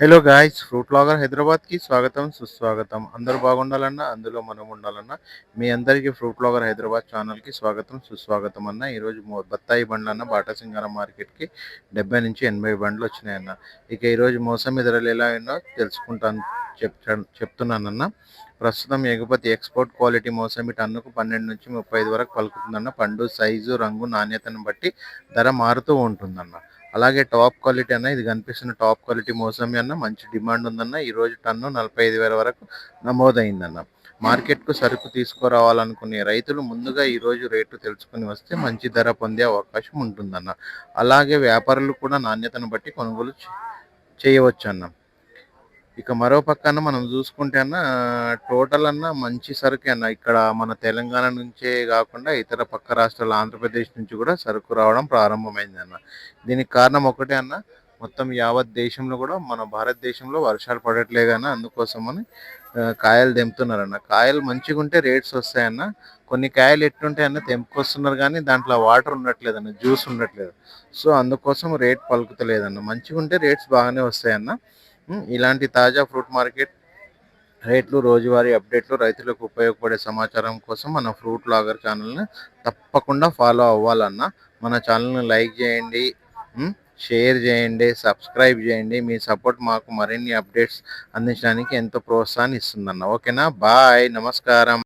Hello guys, fruit logger హైదరాబాద్కి స్వాగతం సుస్వాగతం. అందరూ బాగుండాలన్నా అందులో మనం ఉండాలన్నా మీ అందరికీ ఫ్రూట్ లాగర్ హైదరాబాద్ ఛానల్కి స్వాగతం సుస్వాగతం అన్న. ఈరోజు బత్తాయి బండ్లు అన్న బాటా సింగారం మార్కెట్కి 70 నుంచి 80 బండ్లు వచ్చినాయన్న. ఇక ఈరోజు మోసంబి ధరలు ఎలా అయినా తెలుసుకుంటాను చెప్తున్నానన్న. ప్రస్తుతం ఎగుమతి ఎక్స్పోర్ట్ క్వాలిటీ మోసంబి టన్నుకు 12 నుంచి 35 వరకు పలుకుతుందన్న. పండు సైజు రంగు నాణ్యతను బట్టి ధర మారుతూ ఉంటుందన్న. అలాగే టాప్ క్వాలిటీ అన్న, ఇది కనిపిస్తున్న టాప్ క్వాలిటీ మోసంబి అన్న మంచి డిమాండ్ ఉందన్న. ఈరోజు టన్ను 45,000 వరకు నమోదైందన్న. మార్కెట్కు సరుకు తీసుకురావాలనుకునే రైతులు ముందుగా ఈరోజు రేటు తెలుసుకుని వస్తే మంచి ధర పొందే అవకాశం ఉంటుందన్న. అలాగే వ్యాపారులు కూడా నాణ్యతను బట్టి కొనుగోలు చేయవచ్చు అన్న. ఇక మరో పక్కన మనం చూసుకుంటే అన్న, టోటల్ అన్న మంచి సరుకే అన్న. ఇక్కడ మన తెలంగాణ నుంచే కాకుండా ఇతర పక్క రాష్ట్రాల ఆంధ్రప్రదేశ్ నుంచి కూడా సరుకు రావడం ప్రారంభమైంది అన్న. దీనికి కారణం ఒకటే అన్న, మొత్తం యావత్ దేశంలో కూడా మన భారతదేశంలో వర్షాలు పడట్లేదు అన్న. అందుకోసమని కాయలు తెంపుతున్నారన్న. కాయలు మంచిగా ఉంటే రేట్స్ వస్తాయన్న. కొన్ని కాయలు ఎట్టుంటాయన్న, తెంపుకొస్తున్నారు కానీ దాంట్లో వాటర్ ఉండట్లేదన్న, జ్యూస్ ఉండట్లేదు. సో అందుకోసం రేట్ పలుకుతలేదన్న. మంచిగా ఉంటే రేట్స్ బాగానే వస్తాయన్న. ఇలాంటి తాజా ఫ్రూట్ మార్కెట్ రేట్లు, రోజువారీ అప్డేట్లు, రైతులకు ఉపయోగపడే సమాచారం కోసం మన ఫ్రూట్ లాగర్ ఛానల్ని తప్పకుండా ఫాలో అవ్వాలన్న. మన ఛానల్ని లైక్ చేయండి, షేర్ చేయండి, సబ్స్క్రైబ్ చేయండి. మీ సపోర్ట్ మాకు మరిన్ని అప్డేట్స్ అందించడానికి ఎంతో ప్రోత్సాహాన్ని ఇస్తుందన్న. ఓకేనా, బాయ్, నమస్కారం.